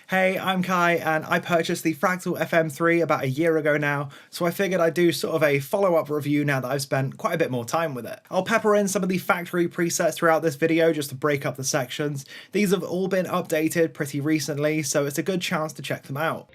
Hey, I'm Kai, and I purchased the Fractal FM3 about a year ago now, so I figured I'd do sort of a follow-up review now that I've spent quite a bit more time with it. I'll pepper in some of the factory presets throughout this video just to break up the sections. These have all been updated pretty recently, so it's a good chance to check them out.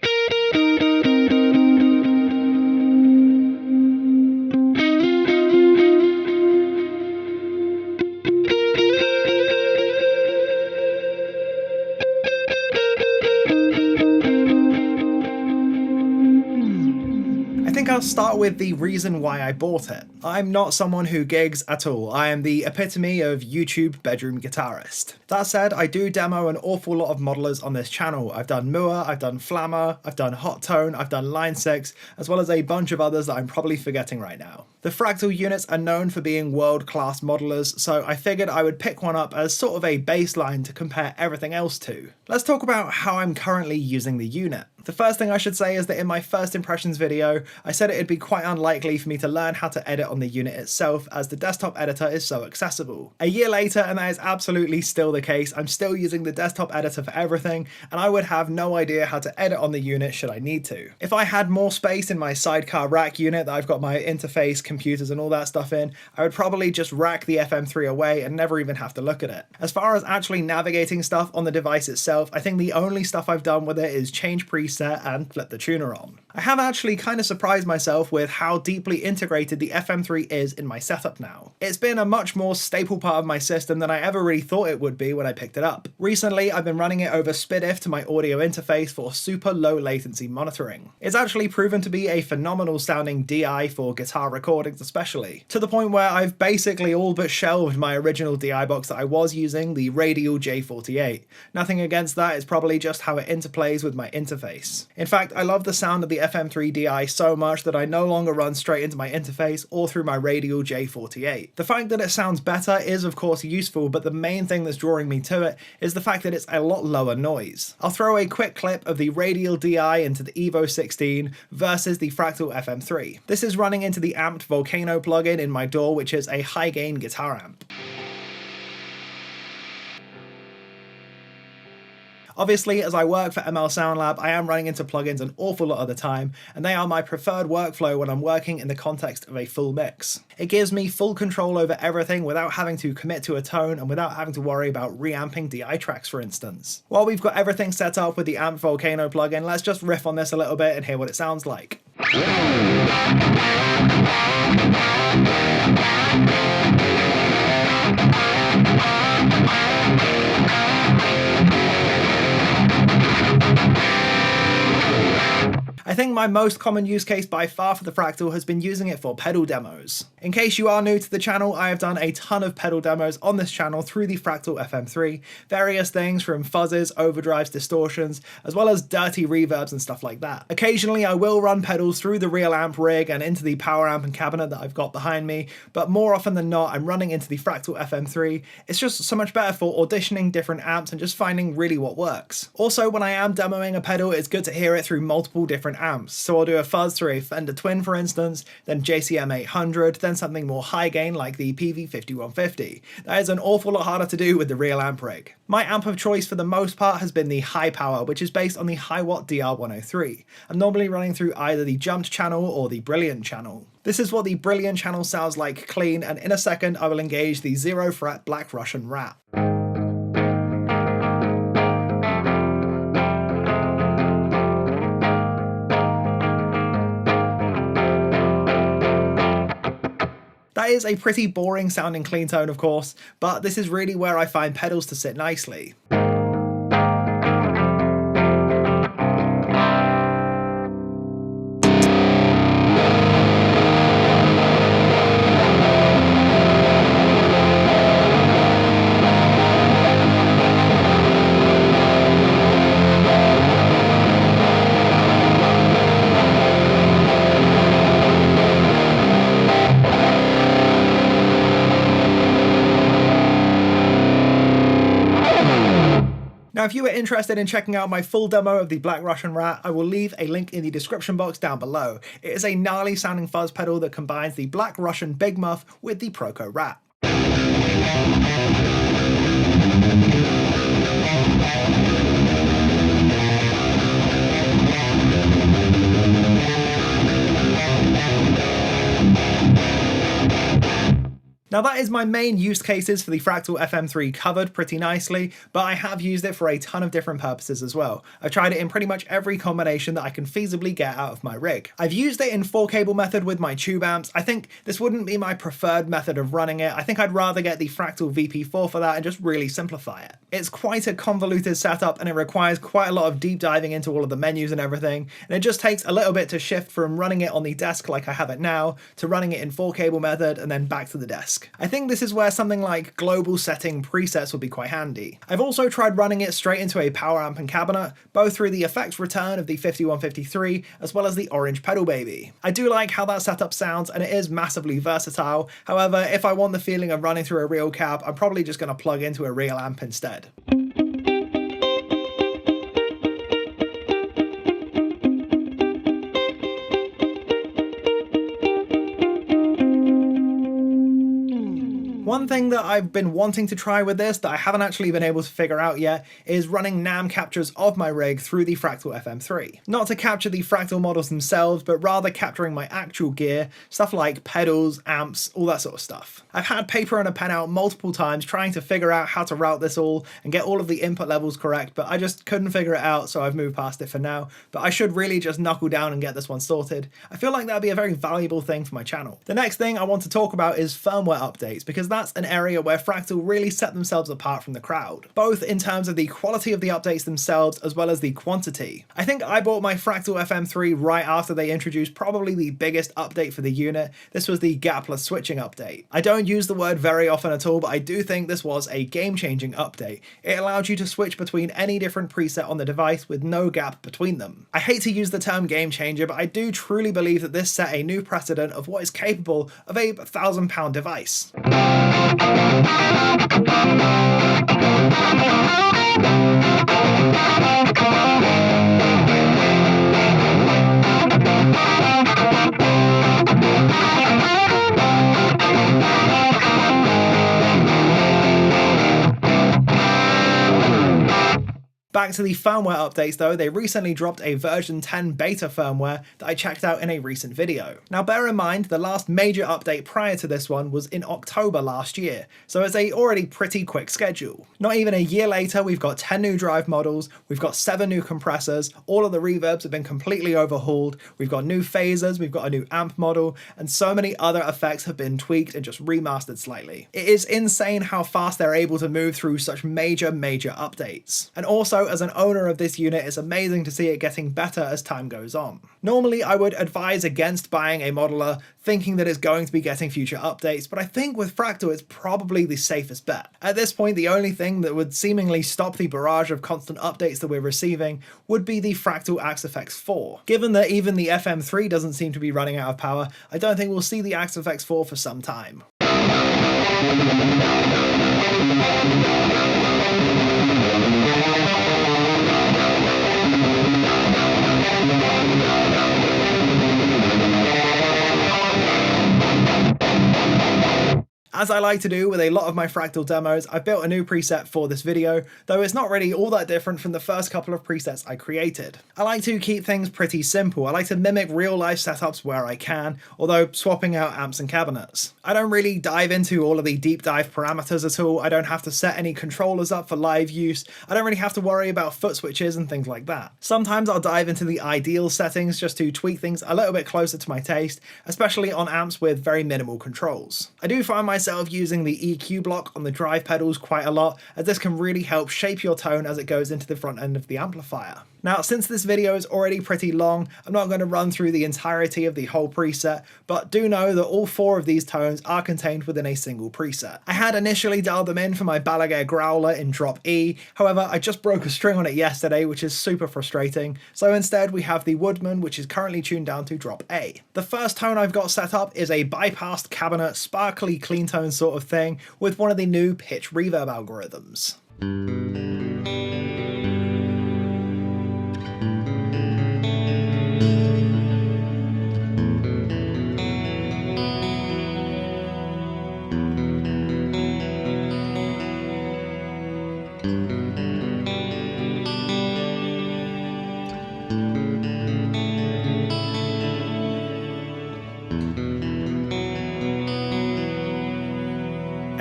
I'll start with the reason why I bought it. I'm not someone who gigs at all. I am the epitome of YouTube bedroom guitarist. That said, I do demo an awful lot of modelers on this channel. I've done Moore, I've done Flammer, I've done Hot Tone, I've done Line 6, as well as a bunch of others that I'm probably forgetting right now. The Fractal units are known for being world-class modelers, so I figured I would pick one up as sort of a baseline to compare everything else to. Let's talk about how I'm currently using the unit. The first thing I should say is that in my first impressions video, I said it'd be quite unlikely for me to learn how to edit on the unit itself as the desktop editor is so accessible. A year later, and that is absolutely still the case, I'm still using the desktop editor for everything, and I would have no idea how to edit on the unit should I need to. If I had more space in my sidecar rack unit that I've got my interface, computers and all that stuff in, I would probably just rack the FM3 away and never even have to look at it. As far as actually navigating stuff on the device itself, I think the only stuff I've done with it is change presets and flip the tuner on. I have actually kind of surprised myself with how deeply integrated the FM3 is in my setup now. It's been a much more staple part of my system than I ever really thought it would be when I picked it up. Recently, I've been running it over SPDIF to my audio interface for super low latency monitoring. It's actually proven to be a phenomenal sounding DI for guitar recordings especially, to the point where I've basically all but shelved my original DI box that I was using, the Radial J48. Nothing against that, it's probably just how it interplays with my interface. In fact, I love the sound of the FM3 DI so much that I no longer run straight into my interface or through my Radial J48. The fact that it sounds better is of course useful, but the main thing that's drawing me to it is the fact that it's a lot lower noise. I'll throw a quick clip of the Radial DI into the Evo 16 versus the Fractal FM3. This is running into the amped Volcano plugin in my DAW, which is a high gain guitar amp. Obviously, as I work for ML Sound Lab, I am running into plugins an awful lot of the time, and they are my preferred workflow when I'm working in the context of a full mix. It gives me full control over everything without having to commit to a tone and without having to worry about reamping DI tracks, for instance. While we've got everything set up with the Amp Volcano plugin, let's just riff on this a little bit and hear what it sounds like. I think my most common use case by far for the Fractal has been using it for pedal demos. In case you are new to the channel, I have done a ton of pedal demos on this channel through the Fractal FM3, various things from fuzzes, overdrives, distortions, as well as dirty reverbs and stuff like that. Occasionally I will run pedals through the real amp rig and into the power amp and cabinet that I've got behind me, but more often than not I'm running into the Fractal FM3. It's just so much better for auditioning different amps and just finding really what works. Also, when I am demoing a pedal, it's good to hear it through multiple different amps. So I'll do a fuzz through a Fender Twin, for instance, then JCM 800, then something more high gain like the PV5150. That is an awful lot harder to do with the real amp rig. My amp of choice for the most part has been the high power, which is based on the Hiwatt DR103. I'm normally running through either the Jumped channel or the Brilliant channel. This is what the Brilliant channel sounds like clean, and in a second I will engage the 0 fret Black Russian Rat. That is a pretty boring sounding clean tone, of course, but this is really where I find pedals to sit nicely. Now, if you are interested in checking out my full demo of the Black Russian Rat, I will leave a link in the description box down below. It is a gnarly sounding fuzz pedal that combines the Black Russian Big Muff with the Proco Rat. Now that is my main use cases for the Fractal FM3 covered pretty nicely, but I have used it for a ton of different purposes as well. I've tried it in pretty much every combination that I can feasibly get out of my rig. I've used it in 4-cable method with my tube amps. I think this wouldn't be my preferred method of running it. I think I'd rather get the Fractal VP4 for that and just really simplify it. It's quite a convoluted setup and it requires quite a lot of deep diving into all of the menus and everything, and it just takes a little bit to shift from running it on the desk like I have it now to running it in 4-cable method and then back to the desk. I think this is where something like global setting presets would be quite handy. I've also tried running it straight into a power amp and cabinet, both through the effects return of the 5153 as well as the orange pedal baby. I do like how that setup sounds and it is massively versatile. However, if I want the feeling of running through a real cab, I'm probably just going to plug into a real amp instead. One thing that I've been wanting to try with this that I haven't actually been able to figure out yet is running NAM captures of my rig through the Fractal FM3. Not to capture the Fractal models themselves, but rather capturing my actual gear, stuff like pedals, amps, all that sort of stuff. I've had paper and a pen out multiple times trying to figure out how to route this all and get all of the input levels correct, but I just couldn't figure it out, so I've moved past it for now. But I should really just knuckle down and get this one sorted. I feel like that'd be a very valuable thing for my channel. The next thing I want to talk about is firmware updates, because that's an area where Fractal really set themselves apart from the crowd, both in terms of the quality of the updates themselves as well as the quantity. I think I bought my Fractal FM3 right after they introduced probably the biggest update for the unit. This was the gapless switching update. I don't use the word very often at all, but I do think this was a game-changing update. It allowed you to switch between any different preset on the device with no gap between them. I hate to use the term game changer, but I do truly believe that this set a new precedent of what is capable of a £1,000 device. Back to the firmware updates though, they recently dropped a version 10 beta firmware that I checked out in a recent video. Now bear in mind, the last major update prior to this one was in October last year, so it's a already pretty quick schedule. Not even a year later, we've got 10 new drive models, we've got 7 new compressors, all of the reverbs have been completely overhauled, we've got new phasers, we've got a new amp model, and so many other effects have been tweaked and just remastered slightly. It is insane how fast they're able to move through such major updates. And also, as an owner of this unit, it's amazing to see it getting better as time goes on. Normally, I would advise against buying a modeler thinking that it's going to be getting future updates, but I think with Fractal, it's probably the safest bet. At this point, the only thing that would seemingly stop the barrage of constant updates that we're receiving would be the Fractal AxeFX4. Given that even the FM3 doesn't seem to be running out of power, I don't think we'll see the AxeFX4 for some time. As I like to do with a lot of my Fractal demos, I've built a new preset for this video, though it's not really all that different from the first couple of presets I created. I like to keep things pretty simple. I like to mimic real life setups where I can, although swapping out amps and cabinets. I don't really dive into all of the deep dive parameters at all. I don't have to set any controllers up for live use. I don't really have to worry about foot switches and things like that. Sometimes I'll dive into the ideal settings just to tweak things a little bit closer to my taste, especially on amps with very minimal controls. I do find myself using the EQ block on the drive pedals quite a lot, as this can really help shape your tone as it goes into the front end of the amplifier. Now, since this video is already pretty long, I'm not going to run through the entirety of the whole preset, but do know that all 4 of these tones are contained within a single preset. I had initially dialed them in for my Balaguer Growler in drop E, however I just broke a string on it yesterday, which is super frustrating, so instead we have the Woodman, which is currently tuned down to drop A. The first tone I've got set up is a bypassed cabinet, sparkly clean tone sort of thing, with one of the new pitch reverb algorithms.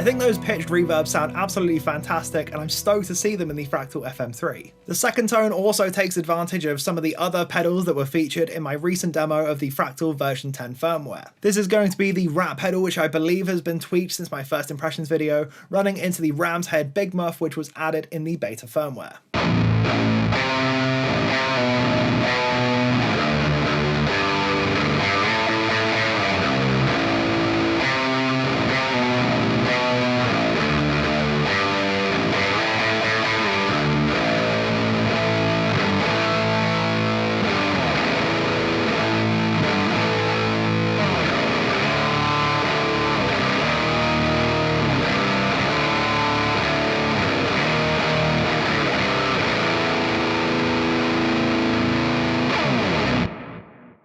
I think those pitched reverbs sound absolutely fantastic, and I'm stoked to see them in the Fractal FM3. The second tone also takes advantage of some of the other pedals that were featured in my recent demo of the Fractal version 10 firmware. This is going to be the Rat pedal, which I believe has been tweaked since my first impressions video, running into the Ram's Head Big Muff, which was added in the beta firmware.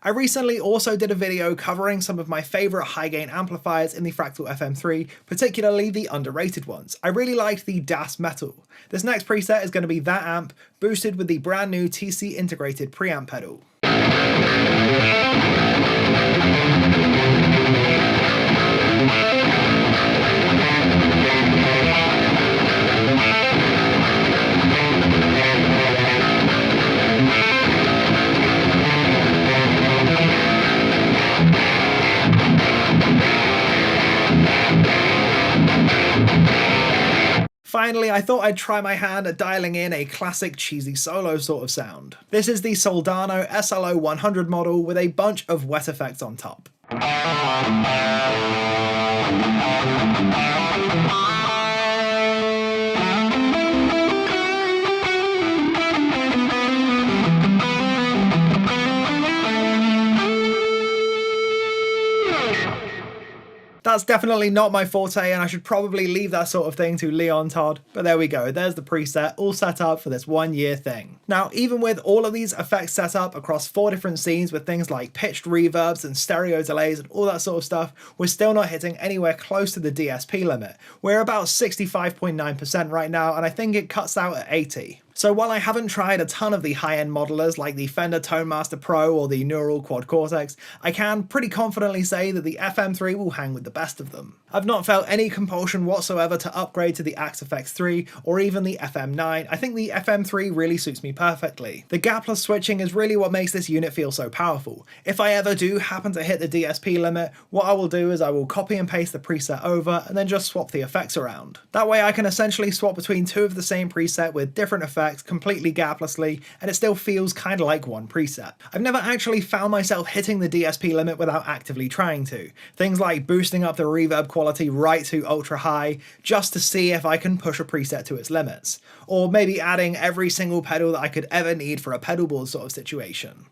I recently also did a video covering some of my favourite high gain amplifiers in the Fractal FM3, particularly the underrated ones. I really liked the Das Metal. This next preset is going to be that amp, boosted with the brand new TC integrated preamp pedal. Finally, I thought I'd try my hand at dialing in a classic cheesy solo sort of sound. This is the Soldano SLO 100 model with a bunch of wet effects on top. That's definitely not my forte, and I should probably leave that sort of thing to Leon Todd, but there we go, there's the preset all set up for this 1 year thing. Now, even with all of these effects set up across 4 different scenes with things like pitched reverbs and stereo delays and all that sort of stuff, we're still not hitting anywhere close to the DSP limit. We're about 65.9% right now, and I think it cuts out at 80. So while I haven't tried a ton of the high-end modelers like the Fender ToneMaster Pro or the Neural Quad Cortex, I can pretty confidently say that the FM3 will hang with the best of them. I've not felt any compulsion whatsoever to upgrade to the Axe FX3 or even the FM9. I think the FM3 really suits me perfectly. The gapless switching is really what makes this unit feel so powerful. If I ever do happen to hit the DSP limit, what I will do is I will copy and paste the preset over and then just swap the effects around. That way I can essentially swap between 2 of the same preset with different effects completely gaplessly, and it still feels kind of like one preset. I've never actually found myself hitting the DSP limit without actively trying to. Things like boosting up the reverb quality right to ultra high just to see if I can push a preset to its limits. Or maybe adding every single pedal that I could ever need for a pedal board sort of situation.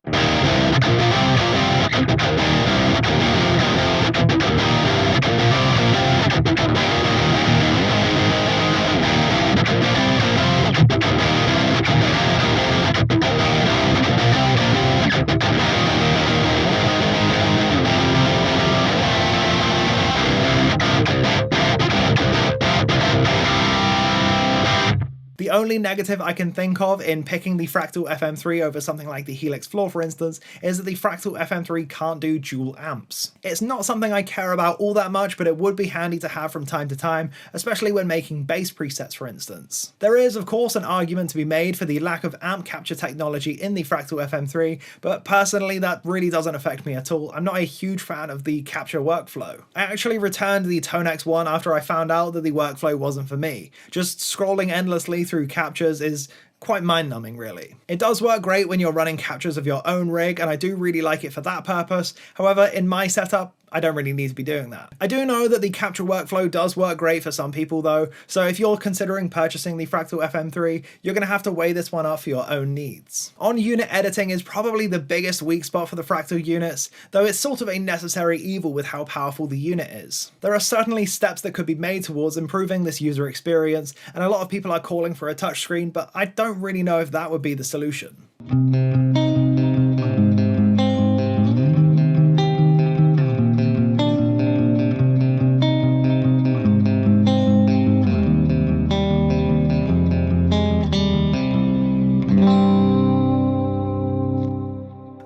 The only negative I can think of in picking the Fractal FM3 over something like the Helix Floor, for instance, is that the Fractal FM3 can't do dual amps. It's not something I care about all that much, but it would be handy to have from time to time, especially when making bass presets, for instance. There is, of course, an argument to be made for the lack of amp capture technology in the Fractal FM3, but personally that really doesn't affect me at all. I'm not a huge fan of the capture workflow. I actually returned the Tone X1 after I found out that the workflow wasn't for me. Just scrolling endlessly through captures is quite mind-numbing, really. It does work great when you're running captures of your own rig, and I do really like it for that purpose. However, in my setup, I don't really need to be doing that. I do know that the capture workflow does work great for some people though, so if you're considering purchasing the Fractal FM3, you're going to have to weigh this one up for your own needs. On-unit editing is probably the biggest weak spot for the Fractal units, though it's sort of a necessary evil with how powerful the unit is. There are certainly steps that could be made towards improving this user experience, and a lot of people are calling for a touchscreen, but I don't really know if that would be the solution.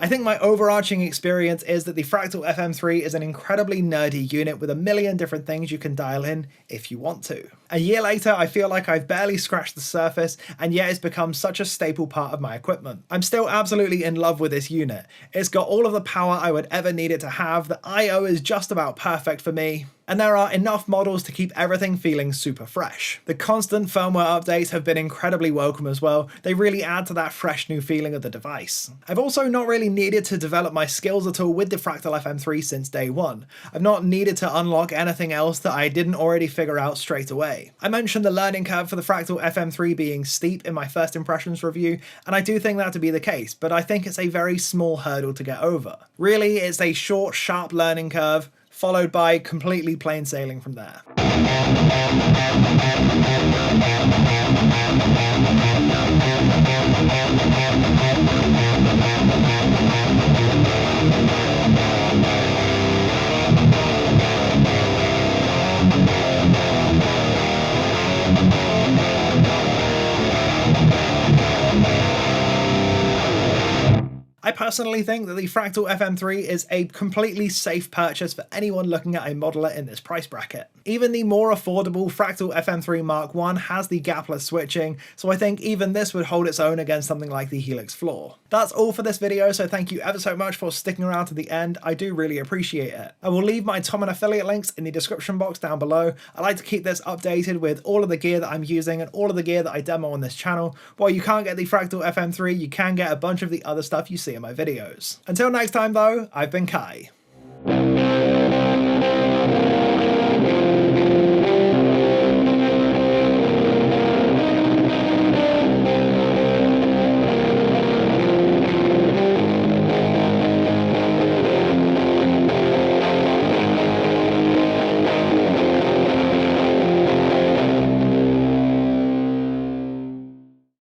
I think my overarching experience is that the Fractal FM3 is an incredibly nerdy unit with a million different things you can dial in if you want to. A year later, I feel like I've barely scratched the surface, and yet it's become such a staple part of my equipment. I'm still absolutely in love with this unit. It's got all of the power I would ever need it to have, the I/O is just about perfect for me, and there are enough models to keep everything feeling super fresh. The constant firmware updates have been incredibly welcome as well. They really add to that fresh new feeling of the device. I've also not really needed to develop my skills at all with the Fractal FM3 since day one. I've not needed to unlock anything else that I didn't already figure out straight away. I mentioned the learning curve for the Fractal FM3 being steep in my first impressions review, and I do think that to be the case, but I think it's a very small hurdle to get over. Really, it's a short, sharp learning curve, followed by completely plain sailing from there. I personally think that the Fractal FM3 is a completely safe purchase for anyone looking at a modeler in this price bracket. Even the more affordable Fractal FM3 Mark I has the gapless switching, so I think even this would hold its own against something like the Helix Floor. That's all for this video, so thank you ever so much for sticking around to the end. I do really appreciate it. I will leave my Tom and affiliate links in the description box down below. I like to keep this updated with all of the gear that I'm using and all of the gear that I demo on this channel. While you can't get the Fractal FM3, you can get a bunch of the other stuff you see in my videos. Until next time though, I've been Kai.